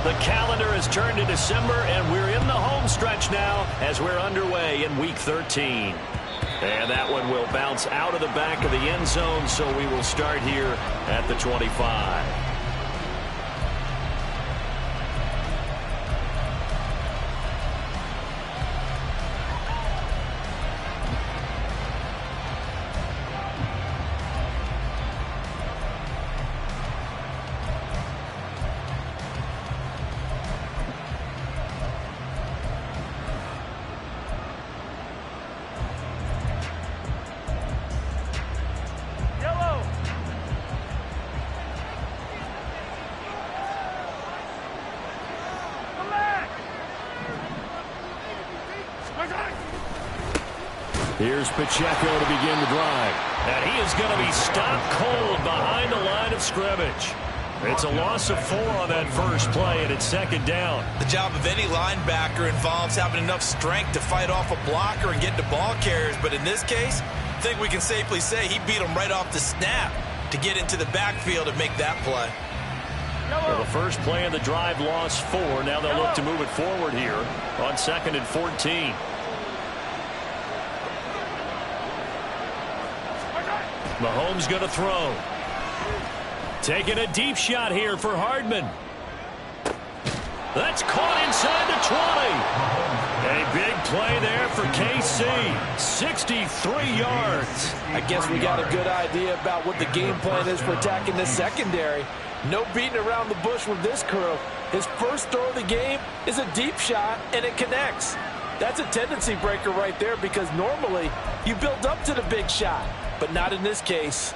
The calendar has turned to December, and we're in the home stretch now as we're underway in Week 13. And that one will bounce out of the back of the end zone, so we will start here at the 25. Here's Pacheco to begin the drive. And he is going to be stopped cold behind the line of scrimmage. It's a loss of 4 on that first play, and it's second down. The job of any linebacker involves having enough strength to fight off a blocker and get to ball carriers. But in this case, I think we can safely say he beat him right off the snap to get into the backfield and make that play. Well, the first play of the drive lost 4. Now they'll look to move it forward here on 2nd and 14. Mahomes going to throw. Taking a deep shot here for Hardman. That's caught inside the 20. A big play there for KC. 63 yards. I guess we got a good idea about what the game plan is for attacking this secondary. No beating around the bush with this crew. His first throw of the game is a deep shot, and it connects. That's a tendency breaker right there, because normally you build up to the big shot, but not in this case.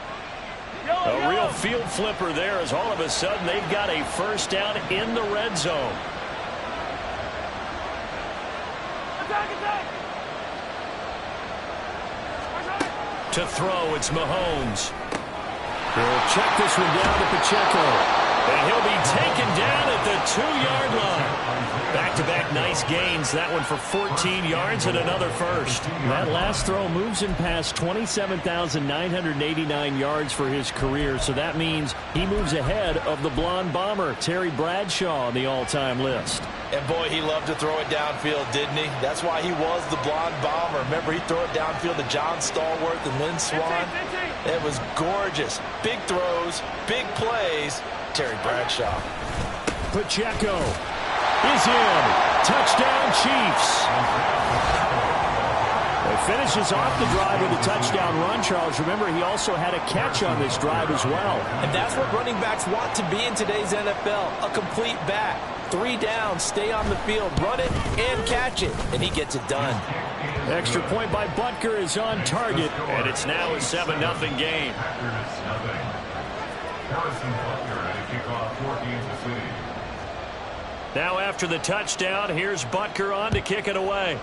A real field flipper there, as all of a sudden they've got a first down in the red zone. To throw, it's Mahomes. He'll check this one down to Pacheco. And he'll be taken down at the 2-yard line. Back-to-back nice gains. That one for 14 yards and another first. That last throw moves him past 27,989 yards for his career. So that means he moves ahead of the blonde bomber, Terry Bradshaw, on the all-time list. And boy, he loved to throw it downfield, didn't he? That's why he was the blonde bomber. Remember, he'd throw it downfield to John Stallworth and Lynn Swann. It was gorgeous. Big throws, big plays. Terry Bradshaw. Pacheco is in. Touchdown, Chiefs. He finishes off the drive with a touchdown run, Charles. Remember, he also had a catch on this drive as well. And that's what running backs want to be in today's NFL, a complete back. 3 down, stay on the field, run it, and catch it. And he gets it done. Extra point by Butker is on target. And it's now a 7-0 game. Now after the touchdown, here's Butker on to kick it away.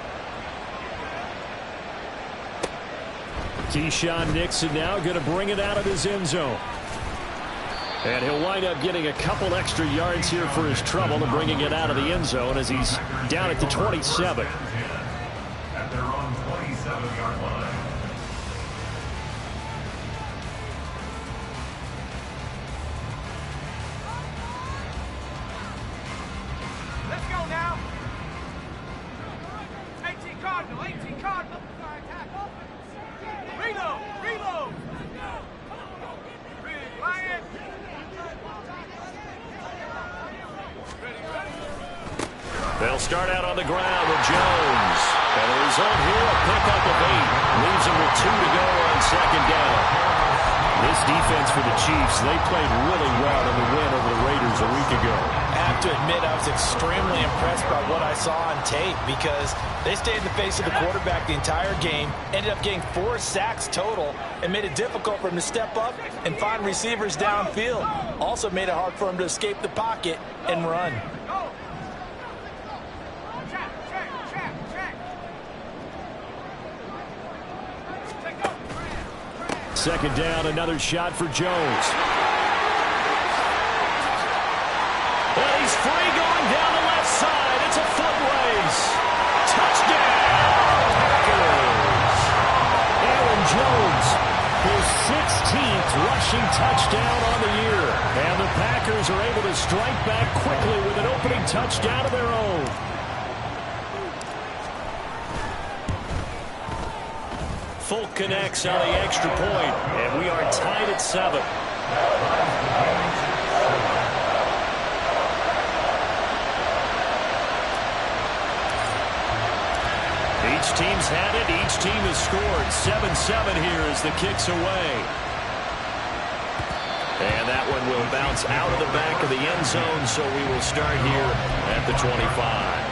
Keyshawn Nixon now going to bring it out of his end zone. And he'll wind up getting a couple extra yards here for his trouble and bringing it out of the end zone as he's down at the 27. At their own 27-yard line. They'll start out on the ground with Jones. And the result here, a pickup of 8. Leaves him with 2 to go on second down. This defense for the Chiefs, they played really well in the win over the Raiders a week ago. I have to admit, I was extremely impressed by what I saw on tape, because they stayed in the face of the quarterback the entire game, ended up getting 4 sacks total, and made it difficult for him to step up and find receivers downfield. Also made it hard for him to escape the pocket and run. Second down, another shot for Jones. Well, he's free going down the left side. It's a foot race. Touchdown, Packers. Aaron Jones, his 16th rushing touchdown on the year. And the Packers are able to strike back quickly with an opening touchdown of their own. Folk connects on the extra point, and we are tied at 7. Each team's had it. Each team has scored. 7-7 here as the kick's away. And that one will bounce out of the back of the end zone, so we will start here at the 25.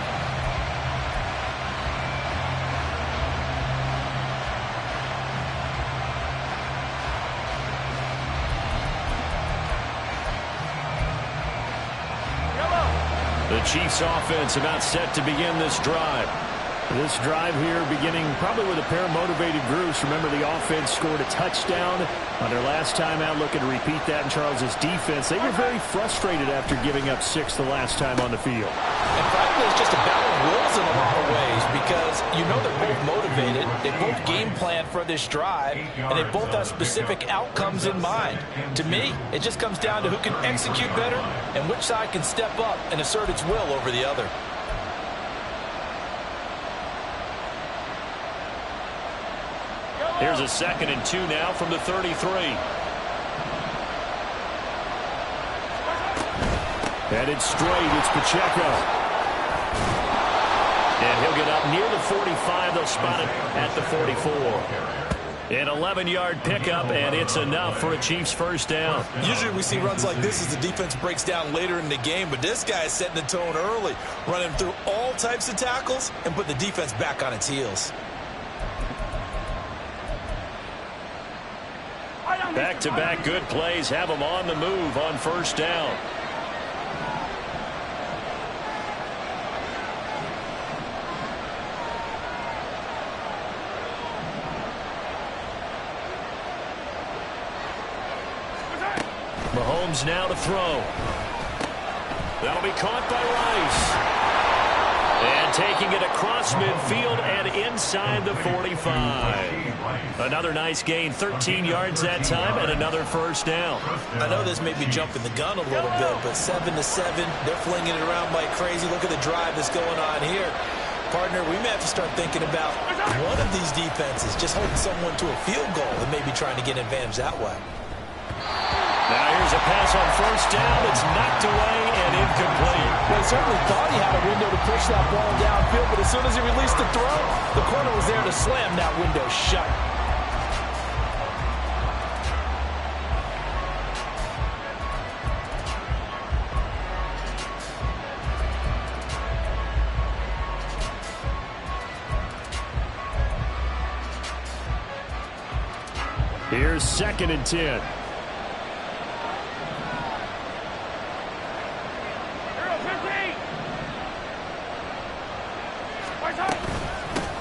The Chiefs offense about set to begin this drive. This drive here beginning probably with a pair of motivated groups. Remember, the offense scored a touchdown on their last time out. Looking to repeat that in Charles's defense. They were very frustrated after giving up 6 the last time on the field. And frankly, it's just a battle of wills in a lot of ways because you know they're both motivated. They both game plan for this drive, and they both have specific outcomes in mind. To me, it just comes down to who can execute better and which side can step up and assert its will over the other. Here's a 2nd and 2 now from the 33. Headed straight, it's Pacheco. And he'll get up near the 45. They'll spot it at the 44. An 11-yard pickup, and it's enough for a Chiefs first down. Usually we see runs like this as the defense breaks down later in the game, but this guy is setting the tone early, running through all types of tackles and put the defense back on its heels. Back-to-back good plays have them on the move on first down. Mahomes now to throw. That'll be caught by Rice. And taking it across midfield and inside the 45. Another nice gain, 13 yards that time, and another first down. I know this may be jumping the gun a little bit, but 7-7, they're flinging it around like crazy. Look at the drive that's going on here. Partner, we may have to start thinking about one of these defenses just holding someone to a field goal and maybe trying to get an advantage that way. Now here's a pass on first down. It's knocked away and incomplete. Well, he certainly thought he had a window to push that ball downfield, but as soon as he released the throw, the corner was there to slam that window shut. Here's 2nd and 10.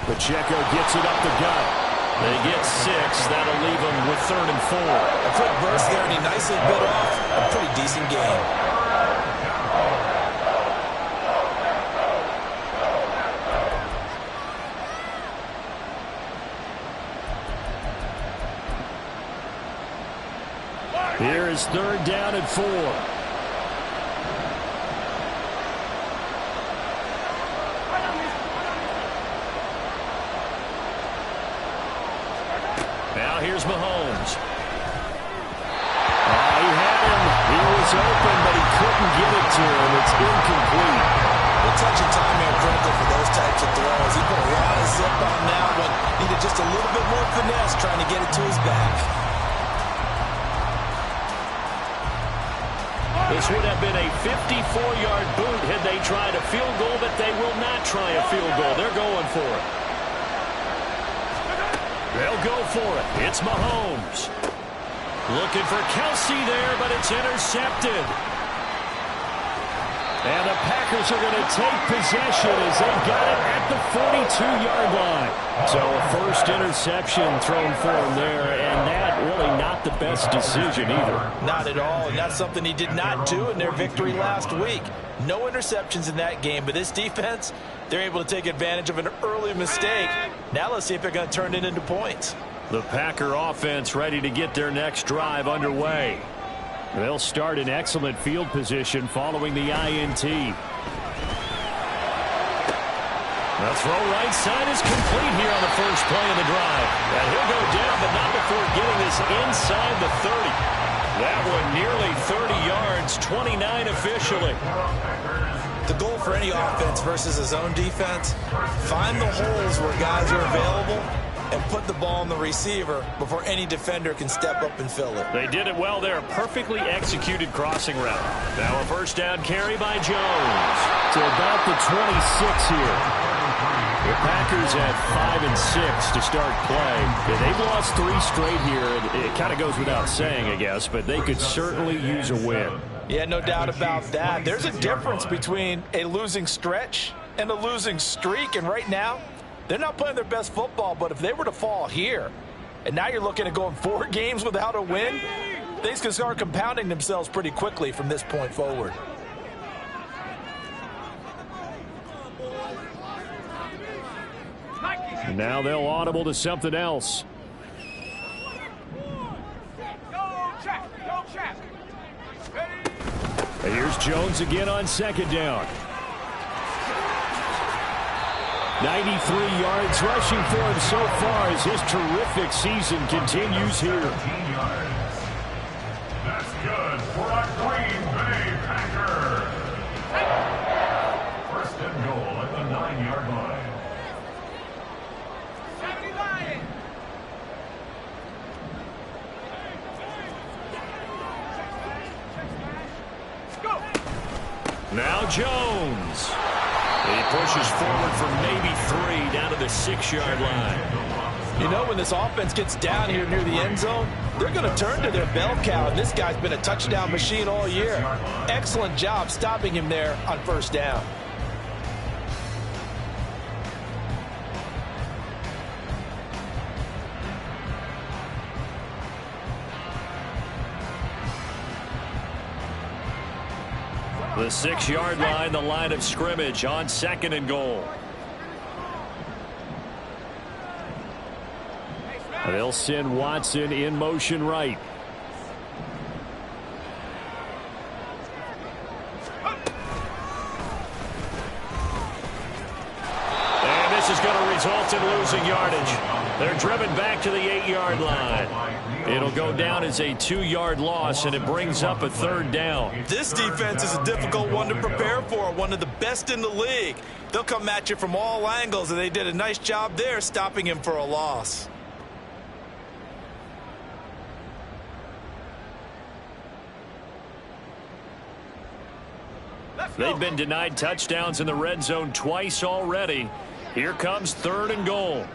Pacheco gets it up the gut. They get 6. That'll leave them with 3rd and 4. A quick burst there, and he nicely bit off a pretty decent game. Here is 3rd down and 4. Now here's Mahomes. He had him. He was open, but he couldn't get it to him. It's incomplete. The touch and time are critical for those types of throws. He put a lot of zip on that one. Needed just a little bit more finesse trying to get it to his back. This would have been a 54-yard boot had they tried a field goal, but they will not try a field goal. They're going for it. They'll go for it. It's Mahomes. Looking for Kelsey there, but it's intercepted. And the Packers are going to take possession as they got it at the 42-yard line. So a first interception thrown for him there, and that really not the best decision either. Not at all, and that's something he did not do in their victory last week. No interceptions in that game, but this defense, they're able to take advantage of an early mistake. Now let's see if they're going to turn it into points. The Packer offense ready to get their next drive underway. They'll start in excellent field position following the INT. The throw right side is complete here on the first play of the drive. And he'll go down, but not before getting this inside the 30. That one nearly 30 yards, 29 officially. The goal for any offense versus a zone defense, find the holes where guys are available and put the ball on the receiver before any defender can step up and fill it. They did it well there. Perfectly executed crossing route. Now a first down carry by Jones. To about the 26 here. The Packers at 5 and 6 to start play. Yeah, they've lost 3 straight here. It kind of goes without saying, I guess, but they could certainly use a win. Yeah, no doubt about that. There's a difference between a losing stretch and a losing streak, and right now, they're not playing their best football, but if they were to fall here, and now you're looking at going 4 games without a win, things can start compounding themselves pretty quickly from this point forward. And now they'll audible to something else. And here's Jones again on second down. 93 yards rushing for him so far as his terrific season continues here. That's good for a Green Bay Packer. First and goal at the 9-yard line. Now Jones. He pushes forward for maybe 3 down to the 6-yard line. You know, when this offense gets down here near the end zone, they're going to turn to their bell cow, and this guy's been a touchdown machine all year. Excellent job stopping him there on first down. The 6-yard line, the line of scrimmage on second and goal. They'll send Watson in motion right. And this is going to result in losing yardage. They're driven back to the 8-yard line. It'll go down as a 2-yard loss, and it brings up a third down. This defense is a difficult one to prepare for, one of the best in the league. They'll come at you from all angles, and they did a nice job there stopping him for a loss. They've been denied touchdowns in the red zone twice already. Here comes third and goal.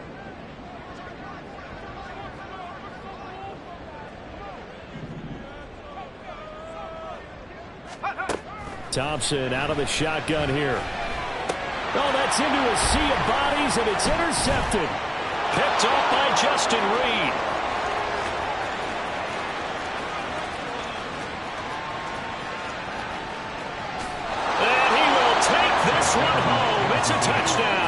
Thompson out of the shotgun here. Oh, that's into a sea of bodies, and it's intercepted. Picked off by Justin Reed. And he will take this one home. It's a touchdown.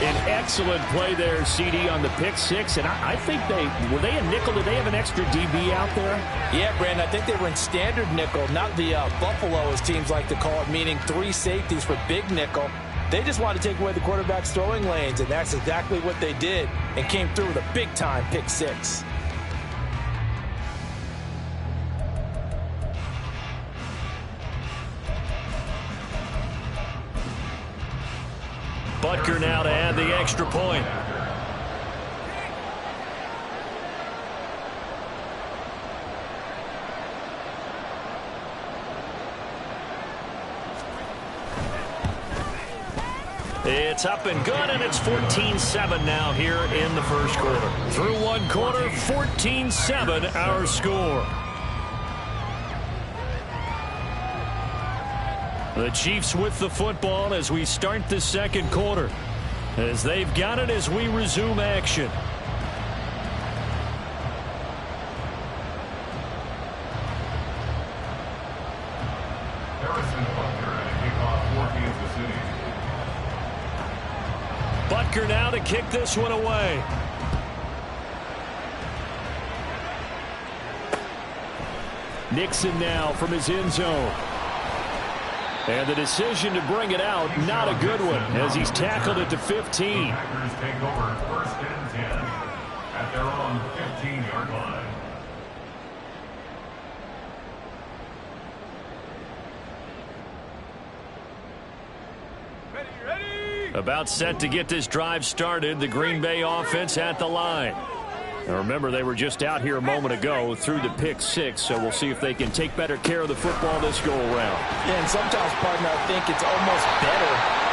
An excellent play there, CD, on the pick six. And I think were they a nickel? Did they have an extra DB out there? Yeah, Brandon, I think they were in standard nickel, not the Buffalo, as teams like to call it, meaning 3 safeties for big nickel. They just wanted to take away the quarterback's throwing lanes, and that's exactly what they did, and came through with a big-time pick six. Butker now to add the extra point. It's up and good, and it's 14-7 now here in the first quarter. Through one quarter, 14-7 our score. The Chiefs with the football as we start the second quarter, as they've got it as we resume action. Baker now to kick this one away. Nixon now from his end zone. And the decision to bring it out, not a good one, as he's tackled it to 15. Packers take over 1st and 10 at their own 15-yard line. About set to get this drive started. The Green Bay offense at the line. Now remember, they were just out here a moment ago through the pick 6, so we'll see if they can take better care of the football this go-around. Yeah, and sometimes, partner, I think it's almost better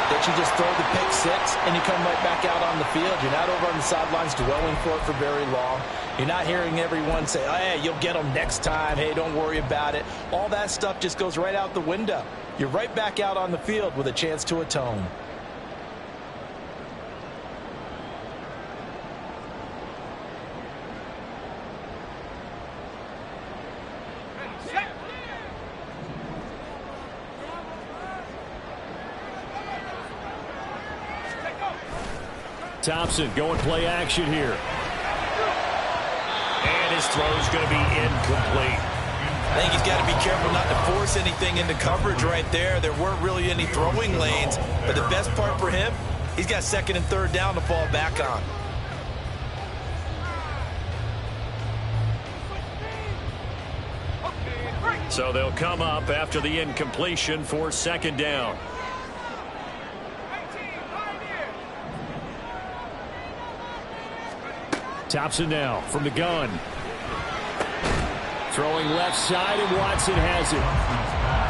that you just throw the pick 6 and you come right back out on the field. You're not over on the sidelines dwelling for it for very long. You're not hearing everyone say, oh, hey, you'll get them next time. Hey, don't worry about it. All that stuff just goes right out the window. You're right back out on the field with a chance to atone. Thompson going play action here. And his throw's going to be incomplete. I think he's got to be careful not to force anything into coverage right there. There weren't really any throwing lanes, but the best part for him, he's got 2nd and 3rd down to fall back on. So they'll come up after the incompletion for 2nd down. Thompson now from the gun. Throwing left side, and Watson has it.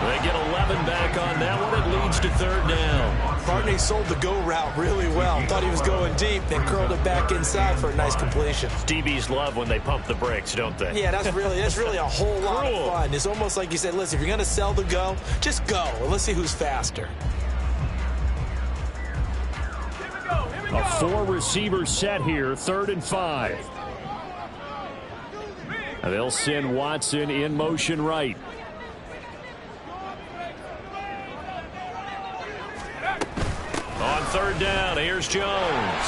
They get 11 back on that one. It leads to 3rd down. Barney sold the go route really well. Thought he was going deep, then curled it back inside for a nice completion. DBs love when they pump the brakes, don't they? Yeah, that's really a whole lot of fun. It's almost like you said, listen, if you're going to sell the go, just go. And let's see who's faster. A 4-receiver set here, 3rd and 5. They'll send Watson in motion right. On 3rd down, here's Jones.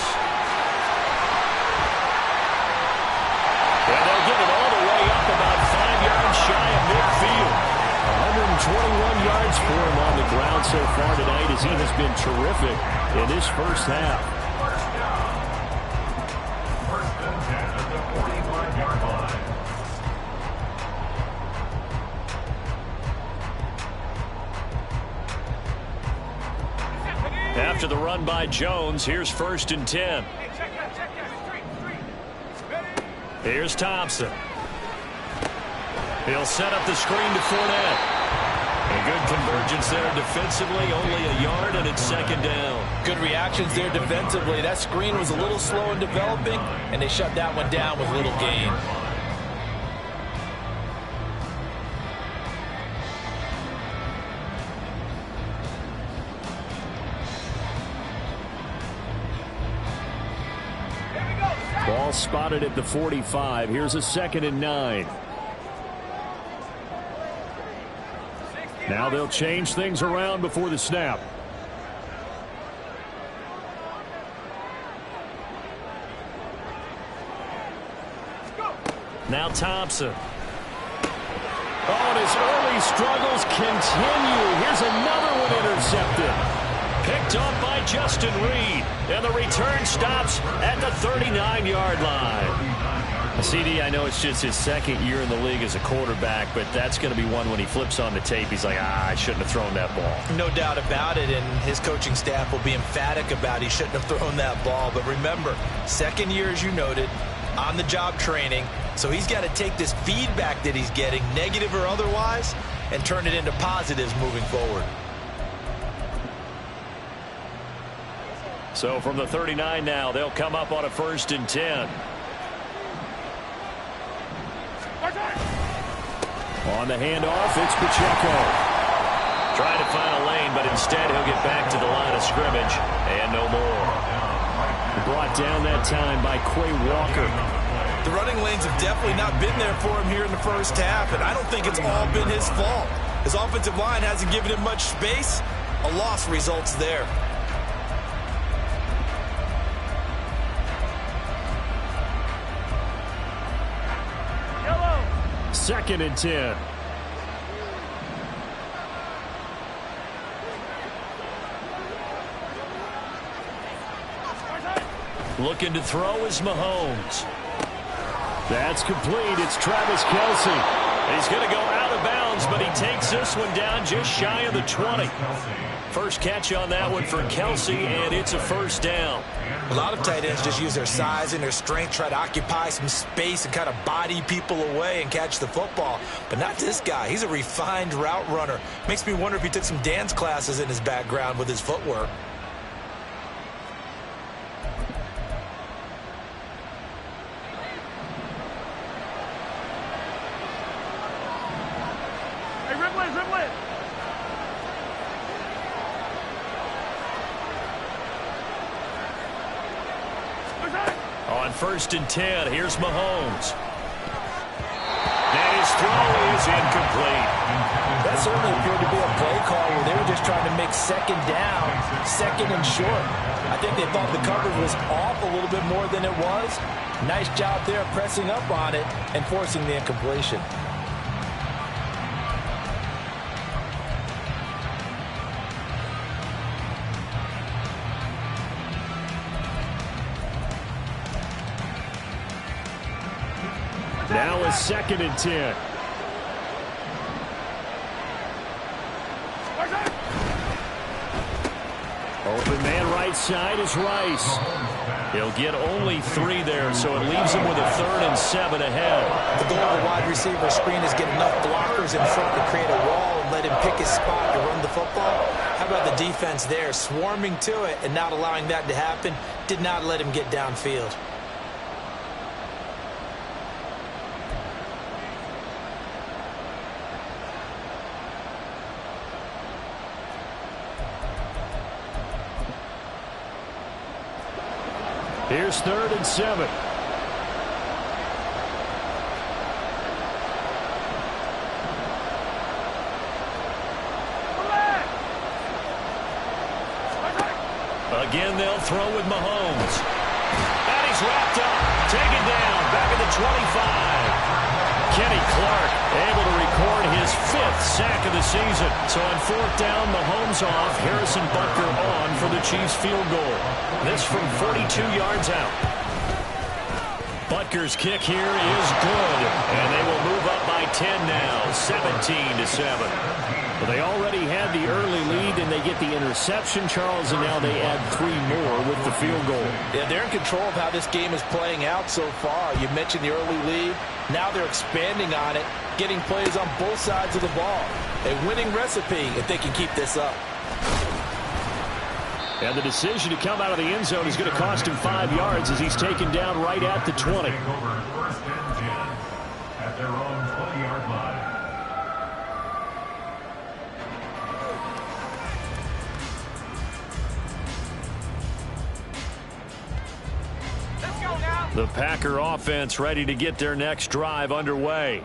And they'll get it all the way up about 5 yards shy of midfield. 121 yards for him on the ground so far tonight, as he has been terrific in this first half. After the run by Jones, here's 1st and 10. Here's Thompson. He'll set up the screen to Fournette. A good convergence there defensively, only a yard, and it's 2nd down. Good reactions there defensively. That screen was a little slow in developing, and they shut that one down with little gain. Ball spotted at the 45. Here's a 2nd and 9. Now they'll change things around before the snap. Now Thompson. Oh, and his early struggles continue. Here's another one intercepted. Picked off by Justin Reed. And the return stops at the 39-yard line. CD, I know it's just his 2nd year in the league as a quarterback, but that's going to be one when he flips on the tape. He's like, I shouldn't have thrown that ball. No doubt about it, and his coaching staff will be emphatic about he shouldn't have thrown that ball. But remember, 2nd year, as you noted, on-the-job training. So he's got to take this feedback that he's getting, negative or otherwise, and turn it into positives moving forward. So from the 39 now, they'll come up on a 1st and 10. On the handoff, it's Pacheco. Trying to find a lane, but instead he'll get back to the line of scrimmage, and no more. Brought down that time by Quay Walker. The running lanes have definitely not been there for him here in the first half, and I don't think it's all been his fault. His offensive line hasn't given him much space. A loss results there. 2nd and 10. Looking to throw is Mahomes. That's complete. It's Travis Kelce. He's going to go out of bounds, but he takes this one down just shy of the 20. First catch on that one for Kelce, and it's a first down. A lot of tight ends just use their size and their strength, try to occupy some space and kind of body people away and catch the football. But not this guy. He's a refined route runner. Makes me wonder if he took some dance classes in his background with his footwork. On 1st and 10, here's Mahomes. And his throw is incomplete. That certainly appeared to be a play call where they were just trying to make 2nd down, 2nd and short. I think they thought the coverage was off a little bit more than it was. Nice job there pressing up on it and forcing the incompletion. Now a 2nd and 10. Open man right side is Rice. He'll get only 3 there, so it leaves him with a 3rd and 7 ahead. The goal of a wide receiver screen is get enough blockers in front to create a wall and let him pick his spot to run the football. How about the defense there, swarming to it and not allowing that to happen? Did not let him get downfield. Here's 3rd and 7. Again, they'll throw with Mahomes. And he's wrapped up, taken down, back at the 25. Kenny Clark able to record his 5th sack of the season. So on 4th down, Mahomes off, Harrison Butker on for the Chiefs field goal. This from 42 yards out. Butker's kick here is good, and they will move up by 10 now, 17-7. Well, they already had the early lead, and they get the interception, Charles, and now they add 3 more with the field goal. Yeah, they're in control of how this game is playing out so far. You mentioned the early lead. Now they're expanding on it, getting plays on both sides of the ball. A winning recipe if they can keep this up. And the decision to come out of the end zone is going to cost him 5 yards as he's taken down right at the 20. Over 1st and 10 at their own 20-yard line. The Packer offense ready to get their next drive underway.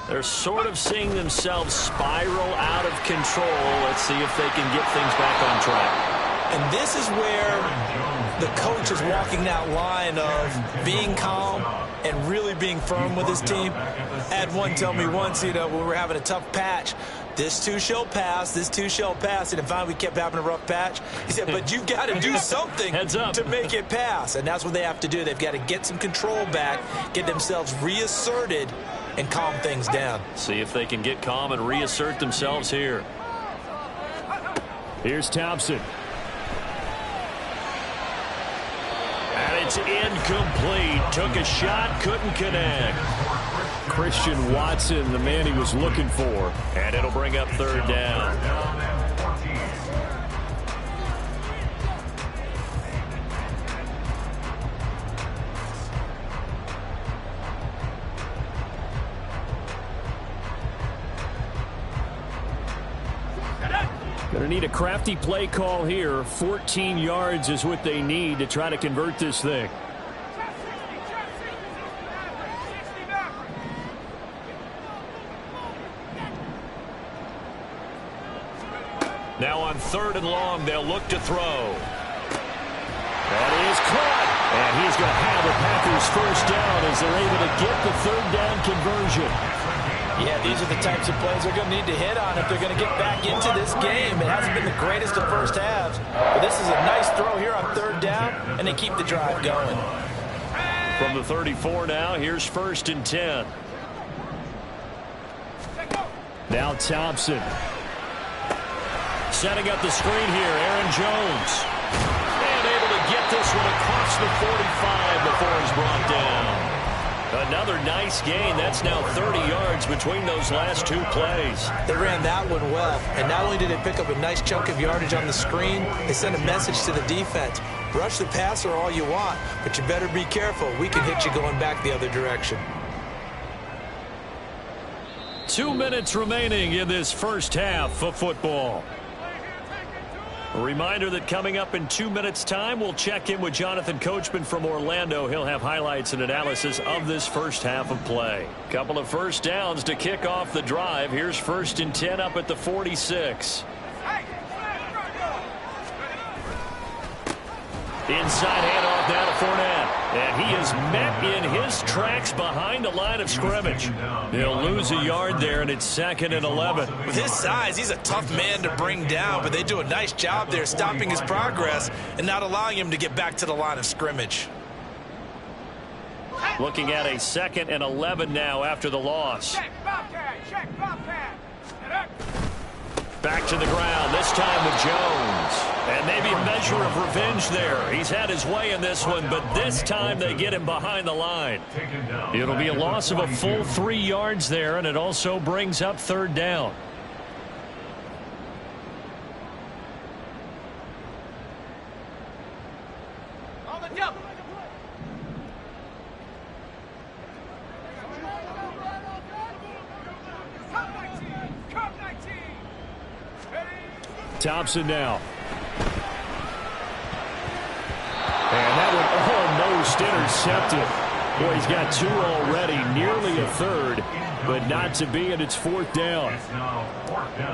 They're sort of seeing themselves spiral out of control. Let's see if they can get things back on track. And this is where the coach is walking that line of being calm and really being firm with his team. I had one tell me once, when we were having a tough patch, this too shall pass, this too shall pass. And finally we kept having a rough patch. He said, but you've got to do something to make it pass. And that's what they have to do. They've got to get some control back, get themselves reasserted, and calm things down. See if they can get calm and reassert themselves here. Here's Thompson. And it's incomplete. Took a shot, couldn't connect. Christian Watson, the man he was looking for. And it'll bring up 3rd down. Going to need a crafty play call here. 14 yards is what they need to try to convert this thing. Now on 3rd and long, they'll look to throw. That is caught. And he's going to have the Packers first down as they're able to get the 3rd down conversion. Yeah, these are the types of plays they're going to need to hit on if they're going to get back into this game. It hasn't been the greatest of first halves, but this is a nice throw here on third down, and they keep the drive going. From the 34 now, here's 1st and 10. Now Thompson. Setting up the screen here, Aaron Jones. And able to get this one across the 45 before he's brought down. Another nice gain. That's now 30 yards between those last 2 plays. They ran that one well, and not only did they pick up a nice chunk of yardage on the screen, they sent a message to the defense. Rush the passer all you want, but you better be careful. We can hit you going back the other direction. 2 minutes remaining in this first half of football. A reminder that coming up in 2 minutes' time, we'll check in with Jonathan Coachman from Orlando. He'll have highlights and analysis of this first half of play. Couple of first downs to kick off the drive. Here's 1st and 10 up at the 46. Inside handoff now to Fournette. And he is met in his tracks behind the line of scrimmage. They'll lose a yard there, and it's 2nd and 11. With his size, he's a tough man to bring down, but they do a nice job there stopping his progress and not allowing him to get back to the line of scrimmage. Looking at a 2nd and 11 now after the loss. Back to the ground, this time with Jones. And maybe a measure of revenge there. He's had his way in this one, but this time they get him behind the line. It'll be a loss of a full 3 yards there, and it also brings up 3rd down. Thompson now. And that one almost intercepted. Boy, he's got 2 already, nearly a 3rd, but not to be, and it's 4th down.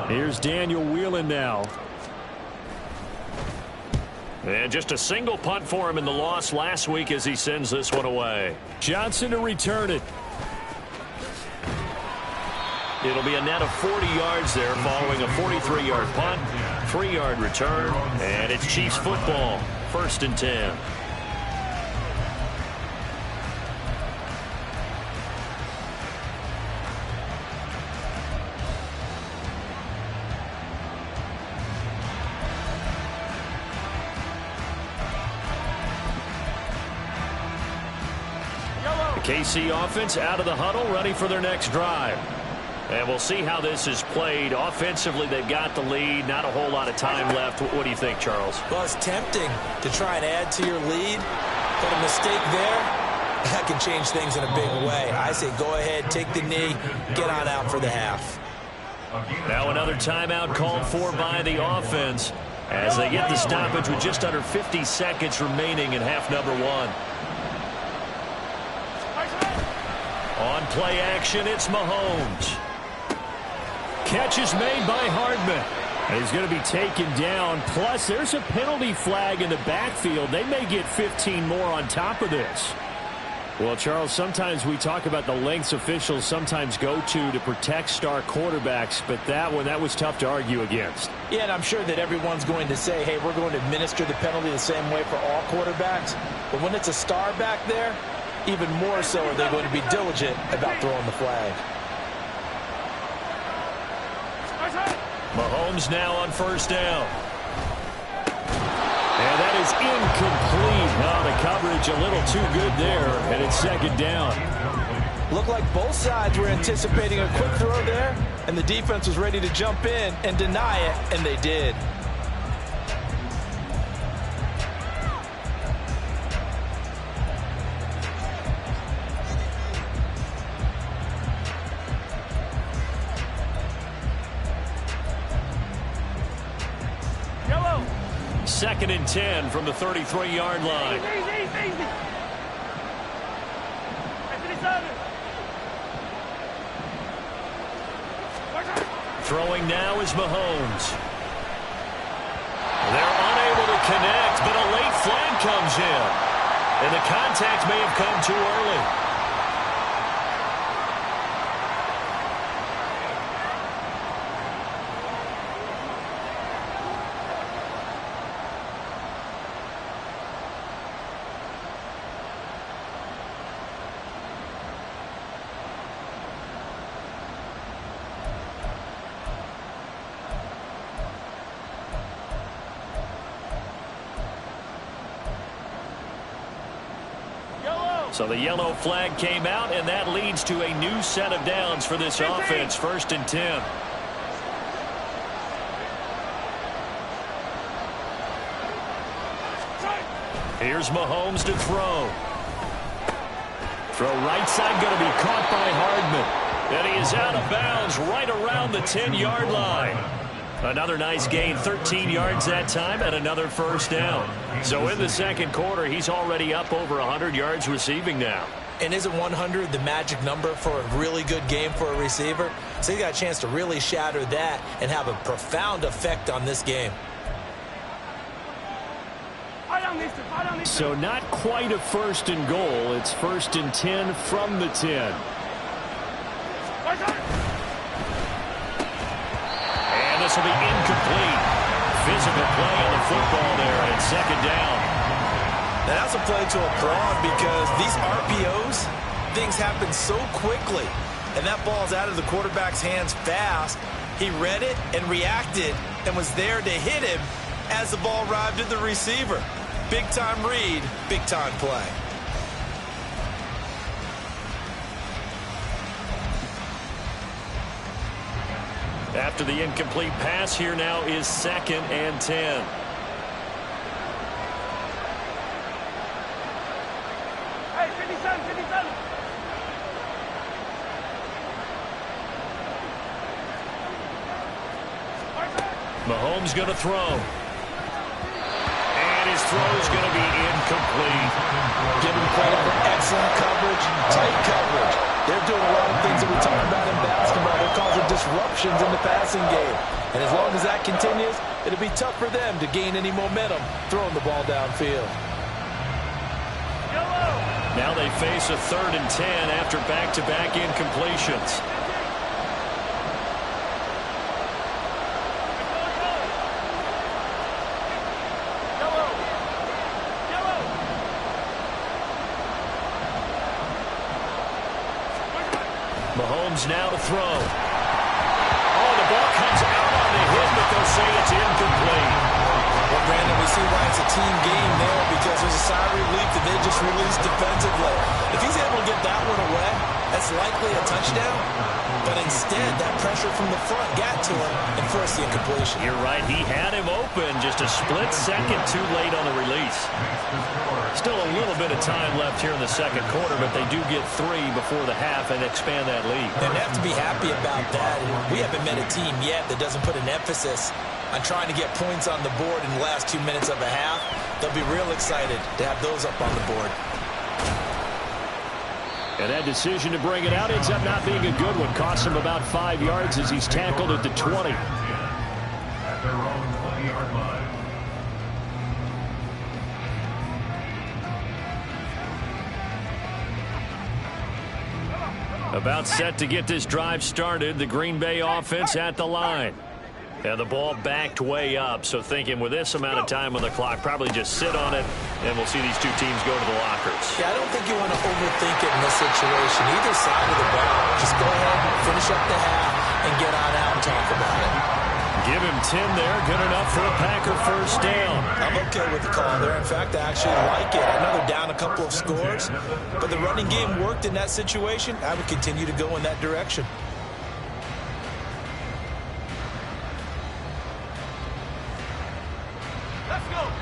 Here's Daniel Whelan now. And just a single punt for him in the loss last week as he sends this one away. Johnson to return it. It'll be a net of 40 yards there following a 43-yard punt, 3-yard return, and it's Chiefs football, 1st and 10. The KC offense out of the huddle, ready for their next drive. And we'll see how this is played. Offensively, they've got the lead. Not a whole lot of time left. What do you think, Charles? Well, it's tempting to try and add to your lead, but a mistake there, that can change things in a big way. I say go ahead, take the knee, get on out for the half. Now another timeout called for by the offense as they get the stoppage with just under 50 seconds remaining in half number 1. On play action, it's Mahomes. Catch is made by Hardman. And he's going to be taken down. Plus, there's a penalty flag in the backfield. They may get 15 more on top of this. Well, Charles, sometimes we talk about the lengths officials sometimes go to protect star quarterbacks, but that was tough to argue against. Yeah, and I'm sure that everyone's going to say, hey, we're going to administer the penalty the same way for all quarterbacks. But when it's a star back there, even more so are they going to be diligent about throwing the flag. Mahomes now on 1st down. And that is incomplete. Oh, the coverage a little too good there, and it's 2nd down. Looked like both sides were anticipating a quick throw there, and the defense was ready to jump in and deny it, and they did. Yellow. 2nd and 10 from the 33-yard line. Throwing now is Mahomes. They're unable to connect, but a late flag comes in. And the contact may have come too early. So the yellow flag came out, and that leads to a new set of downs for this offense. 1st and 10. Here's Mahomes to throw. Throw right side, going to be caught by Hardman. And he is out of bounds right around the 10-yard line. Another nice gain, 13 yards that time, and another 1st down. So in the second quarter, he's already up over 100 yards receiving now. And isn't 100 the magic number for a really good game for a receiver? So he got a chance to really shatter that and have a profound effect on this game. So not quite a 1st and goal. It's 1st and 10 from the 10. And this will be incomplete. Physical play on the football there, and 2nd down. And that's a play to applaud because these RPOs, things happen so quickly. And that ball's out of the quarterback's hands fast. He read it and reacted and was there to hit him as the ball arrived at the receiver. Big-time read, big-time play. After the incomplete pass, here now is 2nd and 10. Hey, 57, 57. Mahomes going to throw. And his throw is going to be incomplete. Give him credit for excellent coverage, tight coverage. They're doing a lot of things that we talk about in basketball. They're causing disruptions in the passing game. And as long as that continues, it'll be tough for them to gain any momentum throwing the ball downfield. Now they face a 3rd and 10 after back-to-back incompletions. Mahomes now to throw. Oh, the ball comes out on the hit, but they'll say it's incomplete. Well, Brandon, we see why it's a team game there because there's a sigh of relief that they just released defensively. If he's able to get that one away, that's likely a touchdown. But instead, that pressure from the front got to him and forced the incompletion. You're right. He had him open, just a split second too late on the release. Still a little bit of time left here in the second quarter, but they do get 3 before the half and expand that lead. And they have to be happy about that. We haven't met a team yet that doesn't put an emphasis on trying to get points on the board in the last 2 minutes of a half. They'll be real excited to have those up on the board. And that decision to bring it out ends up not being a good one. Costs him about 5 yards as he's tackled at the 20. At their own 20-yard line. About set to get this drive started. The Green Bay offense at the line. And the ball backed way up, so thinking with this amount of time on the clock, probably just sit on it, and we'll see these two teams go to the lockers. Yeah, I don't think you want to overthink it in this situation. Either side of the ball, just go ahead and finish up the half and get on out and talk about it. Give him 10 there, good enough for a Packer 1st down. I'm okay with the call there. In fact, I actually like it. I know they're down a couple of scores, but the running game worked in that situation. I would continue to go in that direction.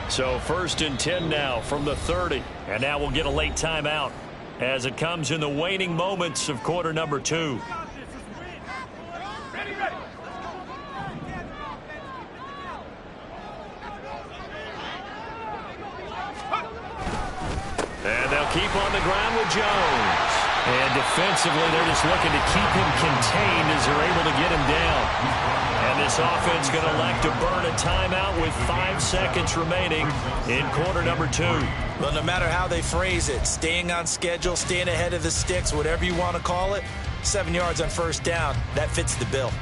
So 1st and 10 now from the 30. And now we'll get a late timeout as it comes in the waning moments of quarter number 2. And they'll keep on the ground with Jones. And defensively, they're just looking to keep him contained as they're able to get him down. And this offense going to elect to burn a timeout with 5 seconds remaining in quarter number 2. Well, no matter how they phrase it, staying on schedule, staying ahead of the sticks, whatever you want to call it, 7 yards on 1st down, that fits the bill.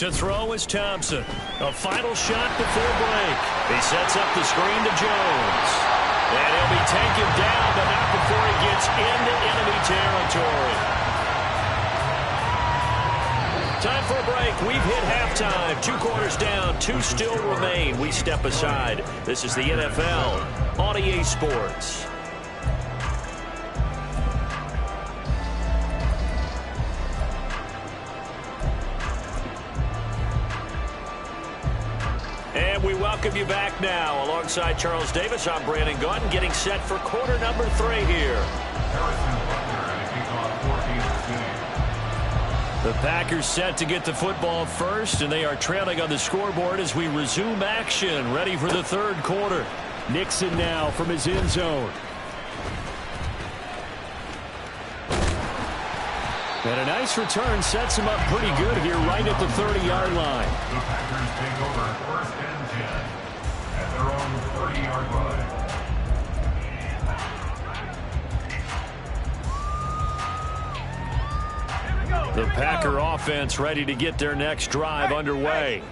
To throw is Thompson. A final shot before break. He sets up the screen to Jones. And he'll be taken down, but not before he gets into enemy territory. Time for a break. We've hit halftime. 2 quarters down. 2 still remain. We step aside. This is the NFL on EA Sports. And we welcome you back now. Alongside Charles Davis, I'm Brandon Gunn, getting set for quarter number 3 here. The Packers set to get the football first, and they are trailing on the scoreboard as we resume action, ready for the 3rd quarter. Nixon now from his end zone. And a nice return sets him up pretty good here right at the 30-yard line. The Packers take over 1st and 10 at their own 30-yard line. The Packer offense ready to get their next drive underway.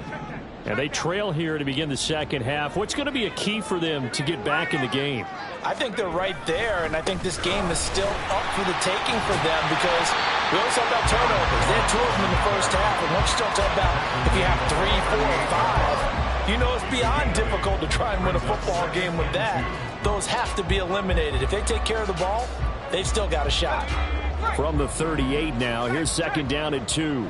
And they trail here to begin the second half. What's going to be a key for them to get back in the game? I think they're right there, and I think this game is still up for the taking for them because we always talk about turnovers. They had 2 of them in the first half, and once you start talking about if you have 3, 4, 5, you know it's beyond difficult to try and win a football game with that. Those have to be eliminated. If they take care of the ball, they've still got a shot. From the 38 now, here's 2nd down and 2.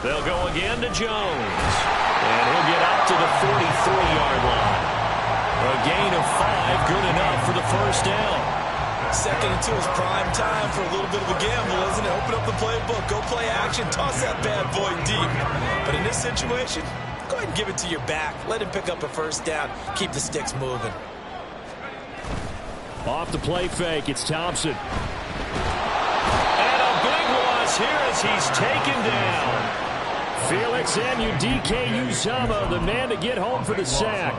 They'll go again to Jones. And he'll get up to the 43-yard line. A gain of 5, good enough for the 1st down. 2nd and 2 is prime time for a little bit of a gamble, isn't it? Open up the playbook, go play action, toss that bad boy deep. But in this situation, go ahead and give it to your back. Let him pick up a 1st down. Keep the sticks moving. Off the play fake, it's Thompson. And a big loss here as he's taken down. Felix Anudike-Uzomah, the man to get home for the sack.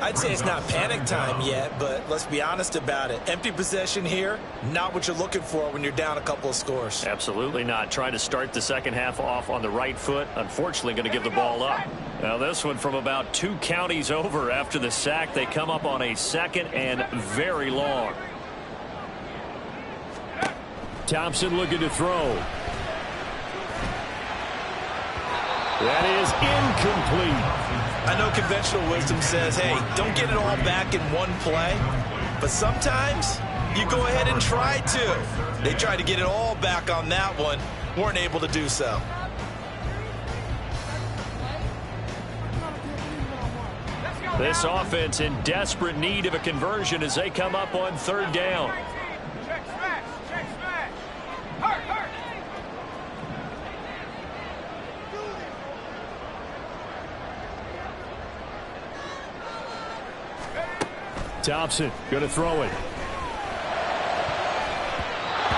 I'd say it's not panic time yet, but let's be honest about it. Empty possession here, not what you're looking for when you're down a couple of scores. Absolutely not. Trying to start the second half off on the right foot. Unfortunately, going to give the ball up. Now this one from about 2 counties over after the sack. They come up on a 2nd and very long. Thompson looking to throw. That is incomplete. I know conventional wisdom says, hey, don't get it all back in one play. But sometimes you go ahead and try to. They tried to get it all back on that one. Weren't able to do so. This offense in desperate need of a conversion as they come up on 3rd down. Check smash. Check smash. Hurt, hurt. Thompson going to throw it.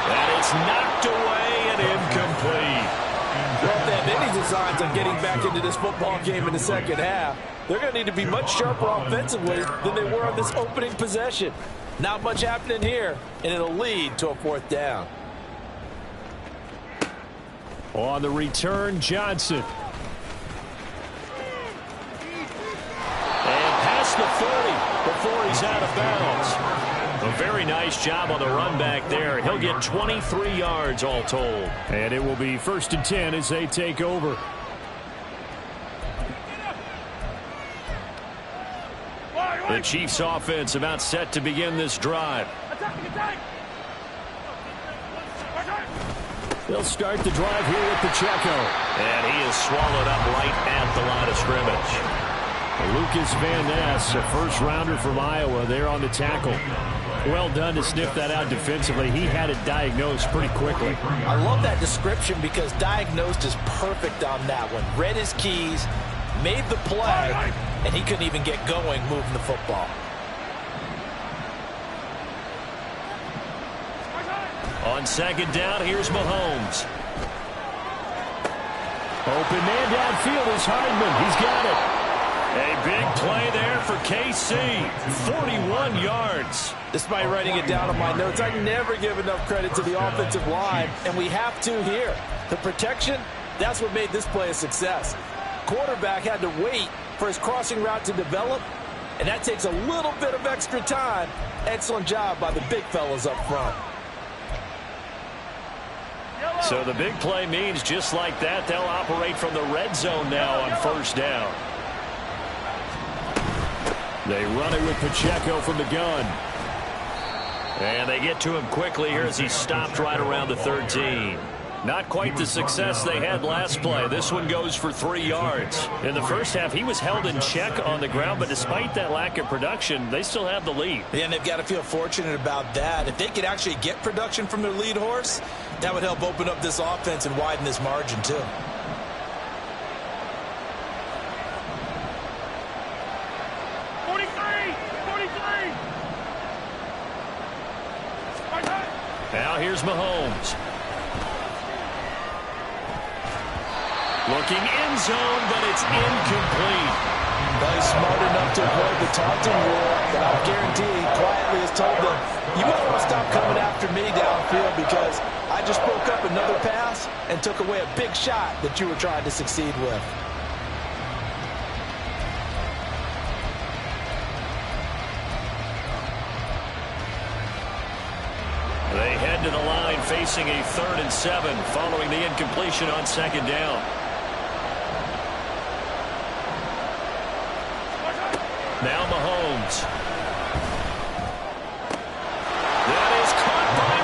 And it's knocked away and incomplete. Well, if they have any designs on getting back into this football game in the second half, they're going to need to be much sharper offensively than they were on this opening possession. Not much happening here, and it'll lead to a 4th down. On the return, Johnson. And past the 30 before he's out of bounds. A very nice job on the run back there. He'll get 23 yards all told. And it will be 1st and 10 as they take over. The Chiefs offense about set to begin this drive. They'll start the drive here with Pacheco. And he is swallowed up right at the line of scrimmage. Lucas Van Ness, a 1st-rounder from Iowa, there on the tackle. Well done to sniff that out defensively. He had it diagnosed pretty quickly. I love that description because diagnosed is perfect on that one. Read his keys, made the play, and he couldn't even get going moving the football. On 2nd down, here's Mahomes. Open man downfield is Hardman. He's got it. A big play there for KC, 41 yards. Despite writing it down on my notes, I never give enough credit to the offensive line, and we have to here. The protection, that's what made this play a success. Quarterback had to wait for his crossing route to develop, and that takes a little bit of extra time. Excellent job by the big fellas up front. So the big play means just like that, they'll operate from the red zone now on first down. They run it with Pacheco from the gun. And they get to him quickly here as he stopped right around the 13. Not quite the success they had last play. This one goes for 3 yards. In the first half, he was held in check on the ground, but despite that lack of production, they still have the lead. Yeah, and they've got to feel fortunate about that. If they could actually get production from their lead horse, that would help open up this offense and widen this margin, too. Now here's Mahomes. Looking end zone, but it's incomplete. Well, he's smart enough to avoid the taunting rule, but I'll guarantee he quietly has told them, you might want to stop coming after me downfield because I just broke up another pass and took away a big shot that you were trying to succeed with. They head to the line facing a 3rd and 7 following the incompletion on 2nd down. Now Mahomes. That is caught by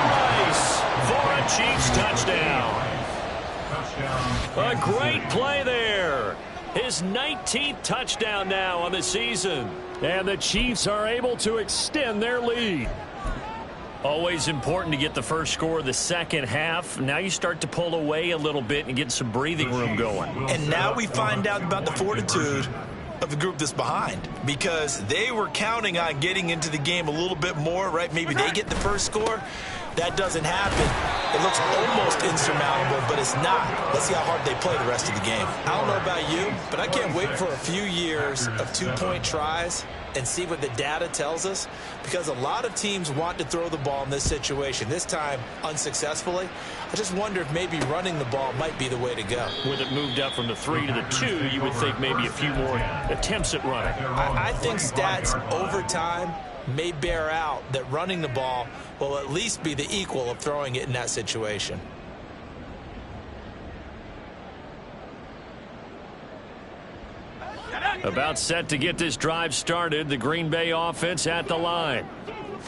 Rice for a Chiefs touchdown. A great play there. His 19th touchdown now on the season. And the Chiefs are able to extend their lead. Always important to get the first score of the second half. Now you start to pull away a little bit and get some breathing room going. And now we find out about the fortitude of the group that's behind, because they were counting on getting into the game a little bit more, right? Maybe they get the first score. That doesn't happen. It looks almost insurmountable, but it's not. Let's see how hard they play the rest of the game. I don't know about you, but I can't wait for a few years of two-point tries and see what the data tells us, because a lot of teams want to throw the ball in this situation, this time unsuccessfully. I just wonder if maybe running the ball might be the way to go. With it moved up from the 3 to the 2, you would think maybe a few more attempts at running. I think stats over time may bear out that running the ball will at least be the equal of throwing it in that situation. About set to get this drive started, the Green Bay offense at the line.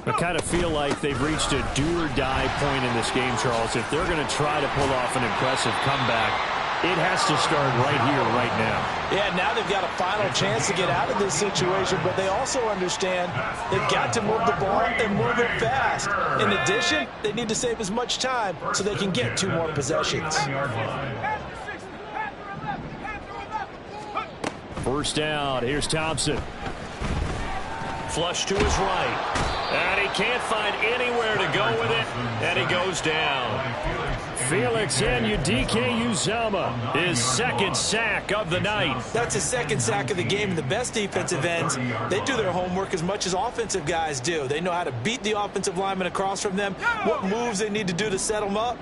I kind of feel like they've reached a do-or-die point in this game, Charles. If they're going to try to pull off an impressive comeback, it has to start right here, right now. Yeah, now they've got a final chance to get out of this situation, but they also understand they've got to move the ball and move it fast. In addition, they need to save as much time so they can get 2 more possessions. First down, here's Thompson. Flush to his right. And he can't find anywhere to go with it. And he goes down. Felix Anudike-Uzomah. His 2nd sack of the night. That's his 2nd sack of the game, and the best defensive ends, they do their homework as much as offensive guys do. They know how to beat the offensive lineman across from them, what moves they need to do to set them up.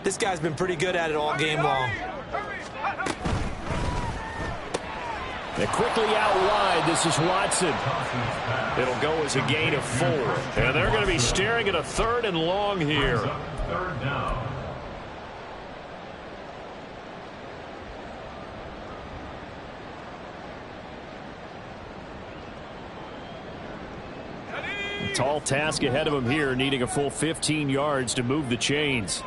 This guy's been pretty good at it all game long. And quickly out wide, this is Watson. It'll go as a gain of 4. And they're going to be staring at a 3rd and long here. 3rd down. Tall task ahead of him here, needing a full 15 yards to move the chains.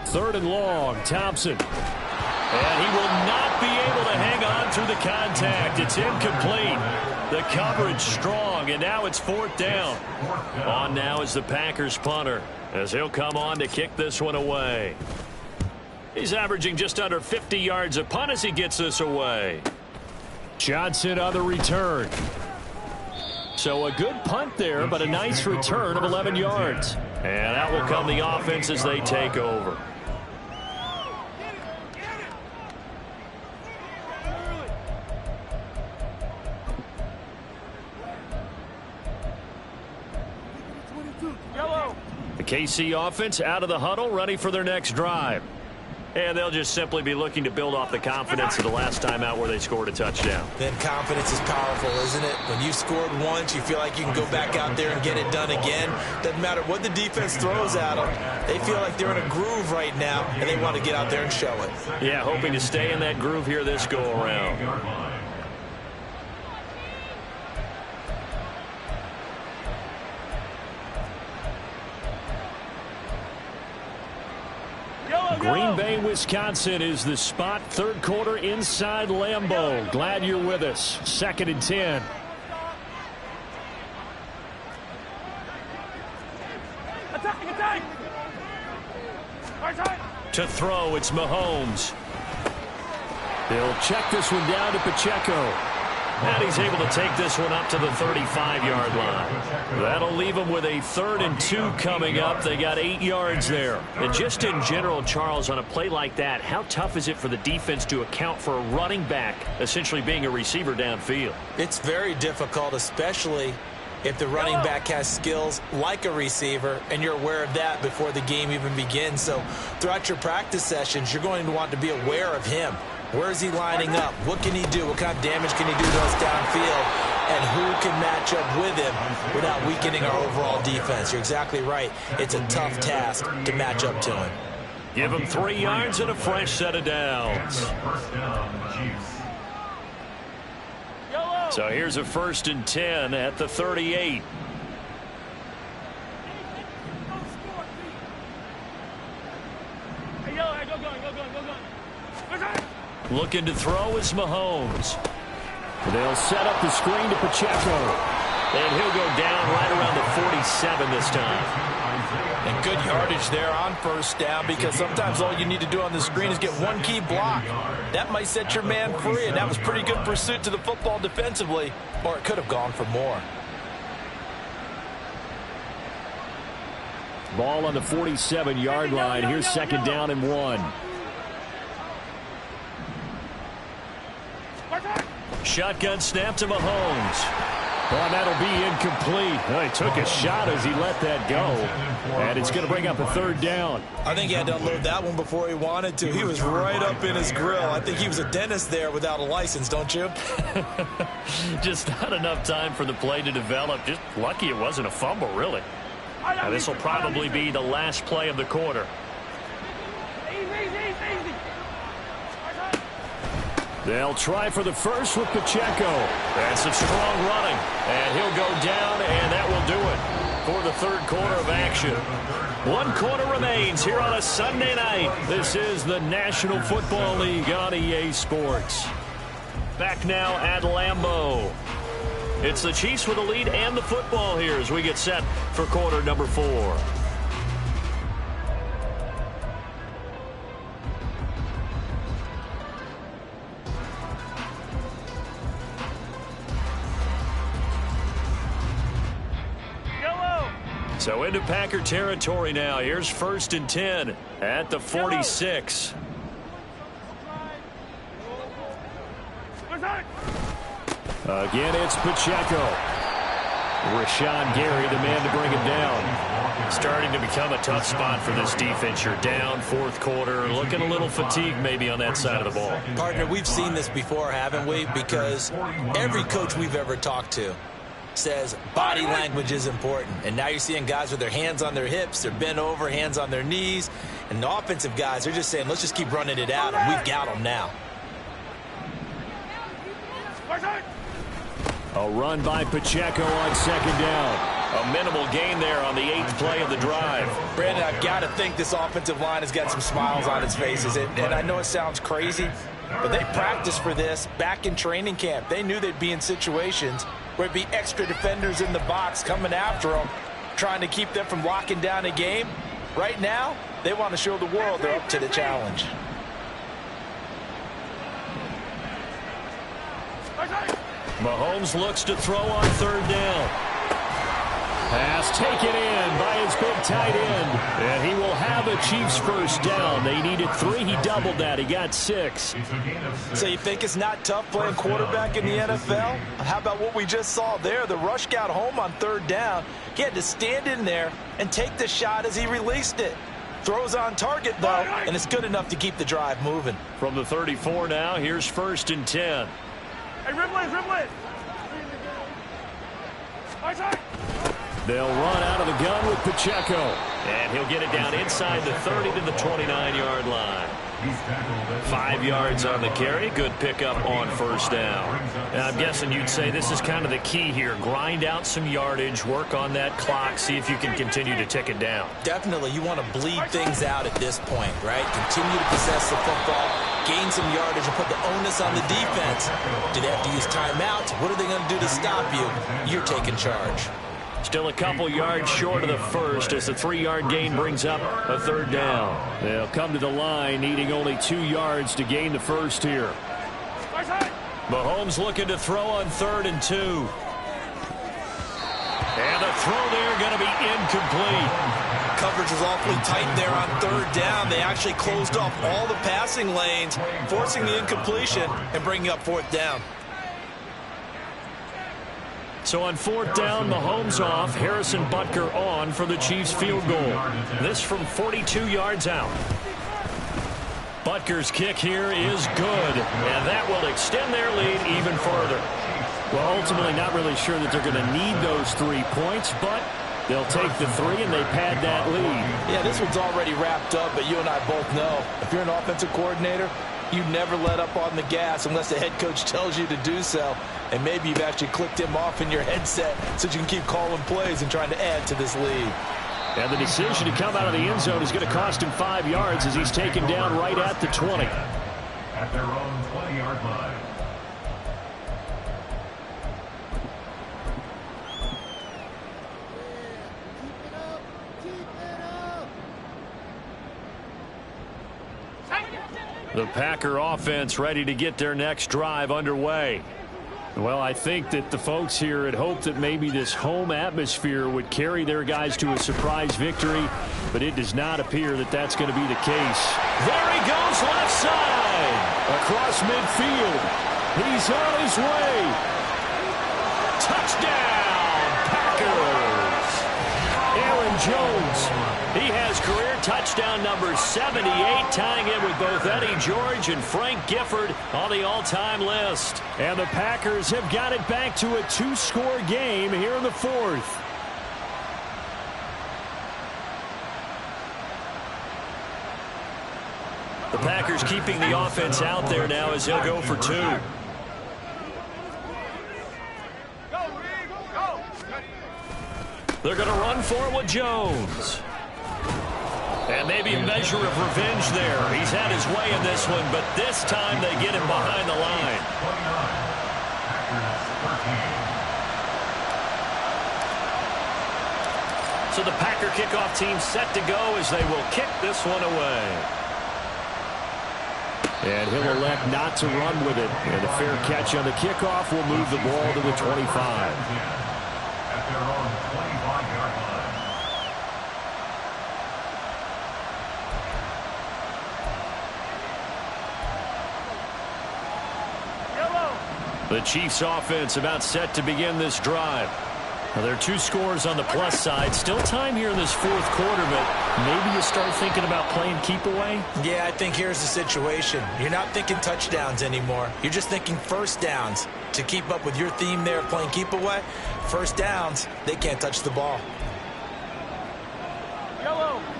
Third and long, Thompson. And he will not be able to hang on through the contact. It's incomplete. The coverage strong, and now it's 4th down. On now is the Packers punter, as he'll come on to kick this one away. He's averaging just under 50 yards a punt as he gets this away. Johnson on the return. So a good punt there, but a nice return of 11 yards. And out will come the offense as they take over. The KC offense out of the huddle, ready for their next drive. And they'll just simply be looking to build off the confidence of the last time out where they scored a touchdown. Then confidence is powerful, isn't it? When you've scored once, you feel like you can go back out there and get it done again. Doesn't matter what the defense throws at them. They feel like they're in a groove right now, and they want to get out there and show it. Yeah, hoping to stay in that groove here this go-around. Green Bay, Wisconsin is the spot. Third quarter inside Lambeau. Glad you're with us. 2nd and 10. To throw, it's Mahomes. They'll check this one down to Pacheco. And he's able to take this one up to the 35-yard line. That'll leave them with a 3rd and 2 coming up. They got 8 yards there. And just in general, Charles, on a play like that, how tough is it for the defense to account for a running back essentially being a receiver downfield? It's very difficult, especially if the running back has skills like a receiver, and you're aware of that before the game even begins. So throughout your practice sessions, you're going to want to be aware of him. Where is he lining up? What can he do? What kind of damage can he do to us downfield? And who can match up with him without weakening our overall defense? You're exactly right. It's a tough task to match up to him. Give him 3 yards and a fresh set of downs. So here's a 1st and 10 at the 38. Looking to throw is Mahomes. They'll set up the screen to Pacheco. And he'll go down right around the 47 this time. And good yardage there on 1st down, because sometimes all you need to do on the screen is get one key block. That might set your man free, and that was pretty good pursuit to the football defensively, or it could have gone for more. Ball on the 47-yard line. Here's 2nd down and 1. Shotgun snap to Mahomes. Well, that'll be incomplete. Well, he took a shot as he let that go. And it's going to bring up a 3rd down. I think he had to unload that one before he wanted to. He was right up in his grill. I think he was a dentist there without a license, don't you? Just not enough time for the play to develop. Just lucky it wasn't a fumble, really. Now, this will probably be the last play of the quarter. They'll try for the first with Pacheco. That's some strong running. And he'll go down, and that will do it for the 3rd quarter of action. 1 quarter remains here on a Sunday night. This is the National Football League on EA Sports. Back now at Lambeau. It's the Chiefs with the lead and the football here as we get set for quarter number 4. So into Packer territory now. Here's 1st and 10 at the 46. Again, it's Pacheco. Rashawn Gary, the man to bring him down. Starting to become a tough spot for this defense. You're down 4th quarter, looking a little fatigued maybe on that side of the ball. Partner, we've seen this before, haven't we? Because every coach we've ever talked to says body language is important. And now you're seeing guys with their hands on their hips, they're bent over, hands on their knees. And the offensive guys, they're just saying, let's just keep running it out, and we've got them now. A run by Pacheco on 2nd down. A minimal gain there on the 8th play of the drive. Brandon, I've got to think this offensive line has got some smiles on its faces. And I know it sounds crazy, but they practiced for this back in training camp. They knew they'd be in situations where it'd be extra defenders in the box coming after them, trying to keep them from locking down a game. Right now, they want to show the world they're up to the challenge. Mahomes looks to throw on third down. Pass taken in by his big tight end. And he will have a Chiefs first down. They needed 3. He doubled that. He got 6. So you think it's not tough playing quarterback in the NFL? How about what we just saw there? The rush got home on third down. He had to stand in there and take the shot as he released it. Throws on target, though, and it's good enough to keep the drive moving. From the 34 now, here's 1st and 10. Hey, Ripley. They'll run out of the gun with Pacheco. And he'll get it down inside the 30 to the 29-yard line. 5 yards on the carry. Good pickup on first down. And I'm guessing you'd say this is kind of the key here. Grind out some yardage, work on that clock, see if you can continue to tick it down. Definitely, you want to bleed things out at this point, right? Continue to possess the football, gain some yardage, and put the onus on the defense. Do they have to use timeouts? What are they going to do to stop you? You're taking charge. Still a couple yards short of the first as the 3-yard gain brings up a third down. They'll come to the line needing only 2 yards to gain the first here. Mahomes looking to throw on 3rd and 2. And the throw there going to be incomplete. Coverage was awfully tight there on third down. They actually closed off all the passing lanes, forcing the incompletion and bringing up 4th down. So on 4th down, Mahomes off, Harrison Butker on for the Chiefs field goal. This from 42 yards out. Butker's kick here is good, and that will extend their lead even further. Well, ultimately not really sure that they're going to need those 3 points, but they'll take the 3 and they pad that lead. Yeah, this one's already wrapped up, but you and I both know if you're an offensive coordinator, you never let up on the gas unless the head coach tells you to do so. And maybe you've actually clicked him off in your headset so you can keep calling plays and trying to add to this lead. And the decision to come out of the end zone is going to cost him 5 yards as he's taken down right at the 20. At their own 20-yard line. The Packer offense ready to get their next drive underway. Well, I think that the folks here had hoped that maybe this home atmosphere would carry their guys to a surprise victory, but it does not appear that that's going to be the case. There he goes left side. Across midfield. He's on his way. Touchdown, Packers. Aaron Jones. He has career touchdown number 78, tying in with both Eddie George and Frank Gifford on the all-time list. And the Packers have got it back to a 2-score game here in the 4th. The Packers keeping the offense out there now as he'll go for 2. They're going to run for it with Jones. And maybe a measure of revenge there. He's had his way in this one, but this time they get him behind the line. So the Packer kickoff team set to go as they will kick this one away. And he'll elect not to run with it. And a fair catch on the kickoff will move the ball to the 25. At their own 25-yard line. The Chiefs offense about set to begin this drive. Now, there are 2 scores on the plus side. Still time here in this 4th quarter, but maybe you start thinking about playing keep away? Yeah, I think here's the situation. You're not thinking touchdowns anymore. You're just thinking first downs. To keep up with your theme there of playing keep away, first downs, they can't touch the ball.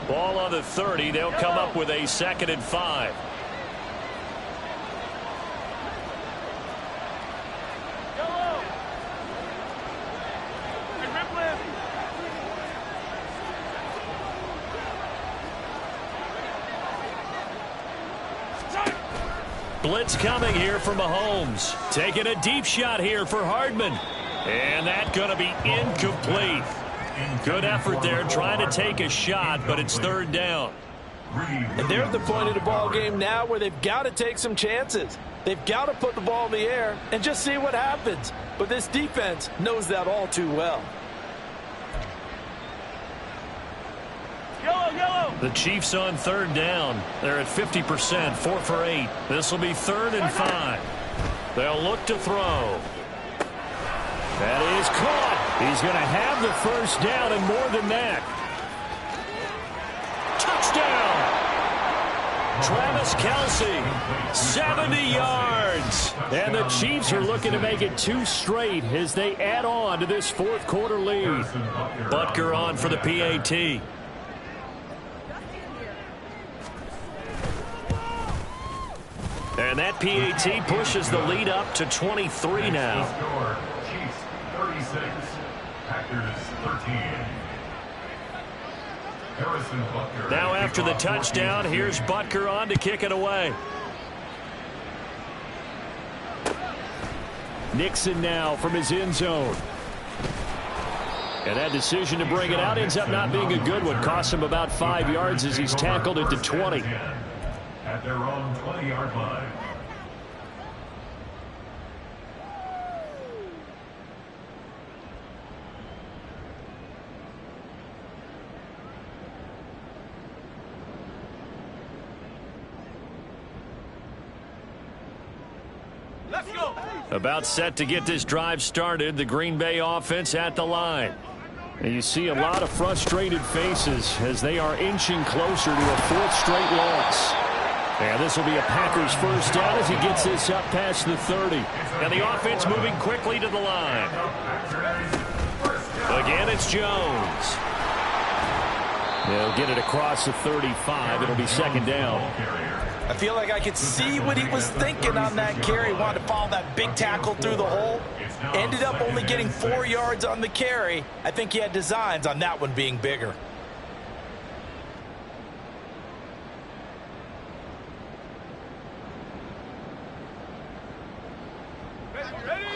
Ball on the 30. They'll come up with a 2nd and 5. Blitz coming here for Mahomes. Taking a deep shot here for Hardman. And that's going to be incomplete. Good effort there trying to take a shot, but it's 3rd down. And they're at the point of the ball game now where they've got to take some chances. They've got to put the ball in the air and just see what happens. But this defense knows that all too well. The Chiefs on third down. They're at 50%, 4 for 8. This will be 3rd and 5. They'll look to throw. That is caught. He's going to have the first down and more than that. Touchdown! Travis Kelce, 70 yards. And the Chiefs are looking to make it 2 straight as they add on to this 4th quarter lead. Butker on for the PAT. And that PAT pushes the lead up to 23 now. Chiefs 36, Packers 13. Now after the touchdown, here's Butker on to kick it away. Nixon now from his end zone. And that decision to bring it out ends up not being a good one. Costs him about 5 yards as he's tackled at the 20. At their own 20-yard line. Let's go. About set to get this drive started. The Green Bay offense at the line. And you see a lot of frustrated faces as they are inching closer to a 4th straight loss. And this will be a Packers first down as he gets this up past the 30. And the offense moving quickly to the line. Again, it's Jones. They'll get it across the 35. It'll be 2nd down. I feel like I could see what he was thinking on that carry. Wanted to follow that big tackle through the hole. Ended up only getting 4 yards on the carry. I think he had designs on that one being bigger.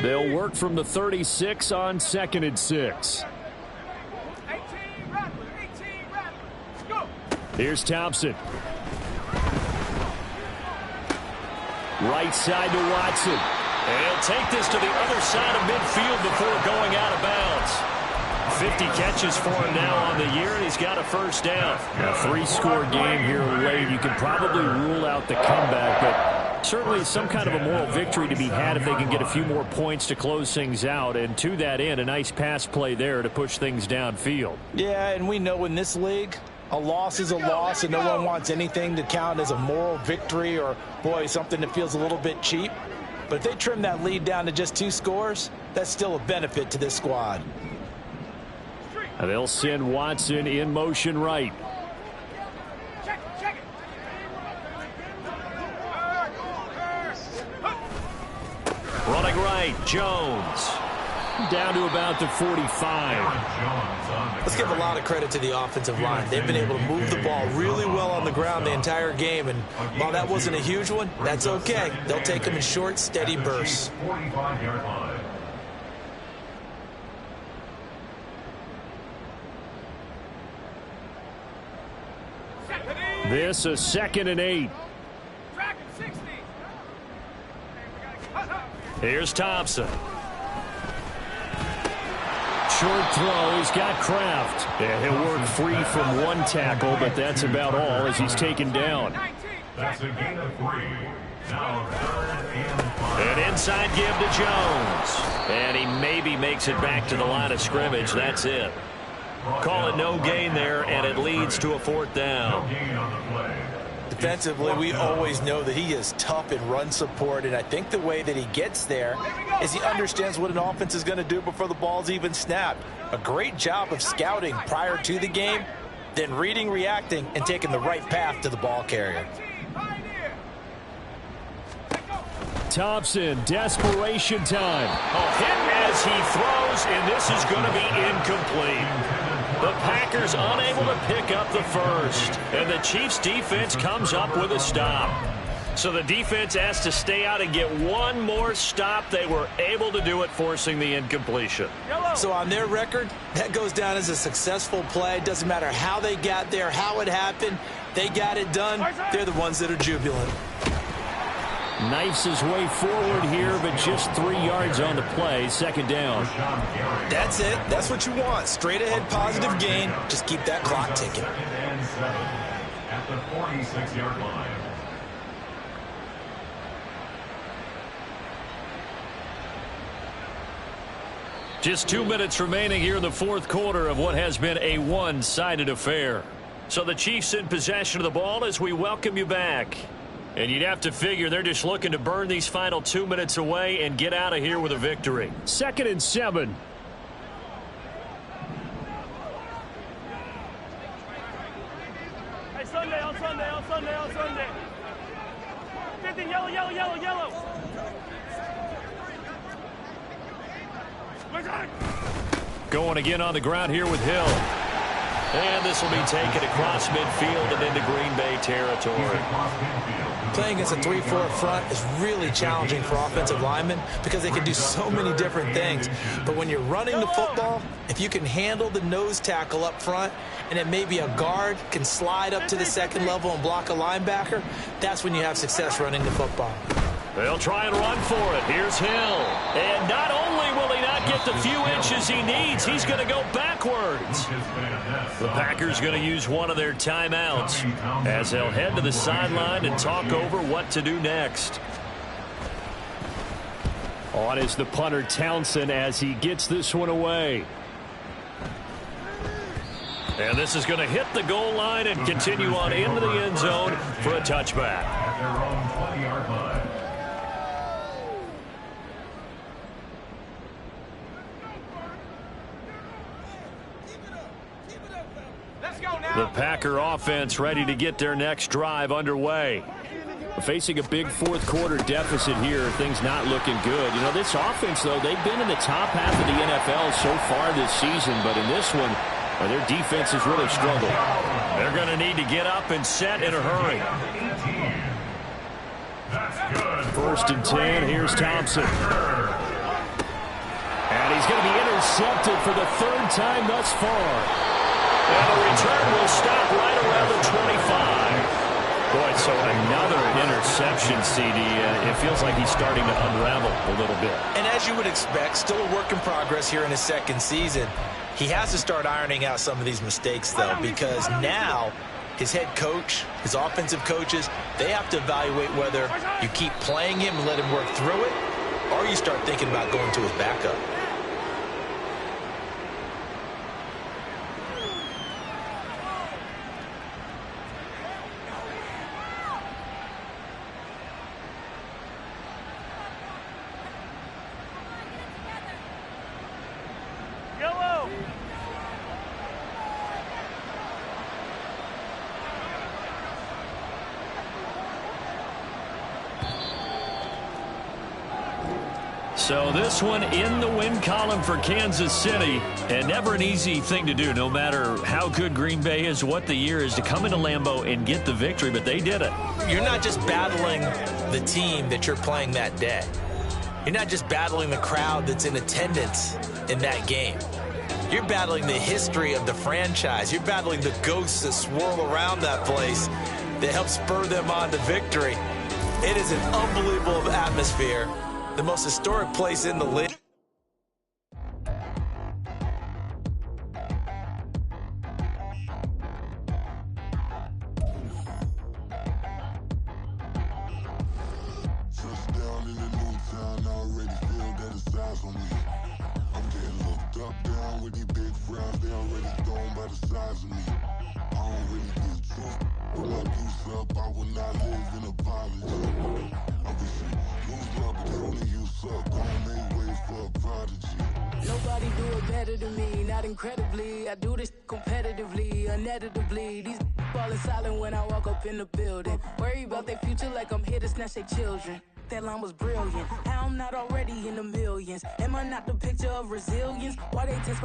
They'll work from the 36 on 2nd and 6. 18 Rattler, 18 Rattler. Let's go. Here's Thompson. Right side to Watson. And he'll take this to the other side of midfield before going out of bounds. 50 catches for him now on the year, and he's got a first down. A 3-score game here late. You can probably rule out the comeback, but certainly some kind of a moral victory to be had if they can get a few more points to close things out. And to that end, a nice pass play there to push things downfield. Yeah, and we know in this league, a loss is a loss, and no one wants anything to count as a moral victory or, boy, something that feels a little bit cheap. But if they trim that lead down to just 2 scores, that's still a benefit to this squad. They'll send Watson in motion right. Check it. Running right, Jones. Down to about the 45. Let's give a lot of credit to the offensive line. They've been able to move the ball really well on the ground the entire game, and while that wasn't a huge one, that's okay. They'll take them in short, steady bursts. 45-yard line. This a 2nd and 8. Tracking 60. Here's Thompson. Short throw. He's got Kraft. And he'll work free from 1 tackle, but that's about all as he's taken down. That's a gain of 3. Now 3rd and 5. An inside give to Jones. And he maybe makes it back to the line of scrimmage. That's it. Call it no gain there, and it leads to a 4th down. Defensively, we always know that he is tough in run support, and I think the way that he gets there is he understands what an offense is going to do before the ball's even snapped. A great job of scouting prior to the game, then reading, reacting, and taking the right path to the ball carrier. Thompson, desperation time. Hit as he throws, and this is going to be incomplete. The Packers unable to pick up the first, and the Chiefs defense comes up with a stop. So the defense has to stay out and get one more stop. They were able to do it, forcing the incompletion. So on their record, that goes down as a successful play. Doesn't matter how they got there, how it happened. They got it done. They're the ones that are jubilant. Knifes his way forward here, but just 3 yards on the play. Second down. That's it. That's what you want. Straight ahead positive gain. Just keep that clock ticking. And 7 at the 46-yard line. Just 2 minutes remaining here in the fourth quarter of what has been a one-sided affair. So the Chiefs in possession of the ball as we welcome you back. And you'd have to figure they're just looking to burn these final 2 minutes away and get out of here with a victory. 2nd and 7. Hey, Sunday, on Sunday, on Sunday, on Sunday. 50, yellow, yellow, yellow, yellow. Going again on the ground here with Hill. And this will be taken across midfield and into Green Bay territory. Playing against a 3-4 front is really challenging for offensive linemen because they can do so many different things. But when you're running the football, if you can handle the nose tackle up front and then maybe a guard can slide up to the second level and block a linebacker, that's when you have success running the football. They'll try and run for it. Here's Hill. And not only will he not get the few inches he needs, he's going to go backwards. The Packers going to use one of their timeouts as they'll head to the sideline and talk over what to do next. On is the punter Townsend as he gets this one away. And this is going to hit the goal line and continue on into the end zone for a touchback. At their own 20-yard line. The Packer offense ready to get their next drive underway. Facing a big fourth quarter deficit here, things not looking good. You know, this offense, though, they've been in the top half of the NFL so far this season, but in this one, their defense has really struggled. They're going to need to get up and set in a hurry. First and 10, here's Thompson. And he's going to be intercepted for the third time thus far. And the return will stop right around the 25. Boy, so another interception, CD. It feels like he's starting to unravel a little bit. And as you would expect, still a work in progress here in his second season. He has to start ironing out some of these mistakes, though, because now his head coach, his offensive coaches, they have to evaluate whether you keep playing him and let him work through it, or you start thinking about going to his backup. So this one in the win column for Kansas City, and never an easy thing to do, no matter how good Green Bay is, what the year is, to come into Lambeau and get the victory, but they did it. You're not just battling the team that you're playing that day. You're not just battling the crowd that's in attendance in that game. You're battling the history of the franchise. You're battling the ghosts that swirl around that place that help spur them on to victory. It is an unbelievable atmosphere. The most historic place in the league. Touchdown in the new town, I already feel that it's eyes on me. I'm getting looked up, down with these big frowns, they already thrown by the size of me. I don't really get truth. Put my goose up, I will not live in apology. I wish you lose love, but only you suck. Don't make way for a prodigy. Nobody do it better than me, not incredibly. I do this competitively, uneditably. These falling silent when I walk up in the building. Worry about their future like I'm here to snatch their children. That line was brilliant. How I'm not already in the millions? Am I not the picture of resilience? Why they test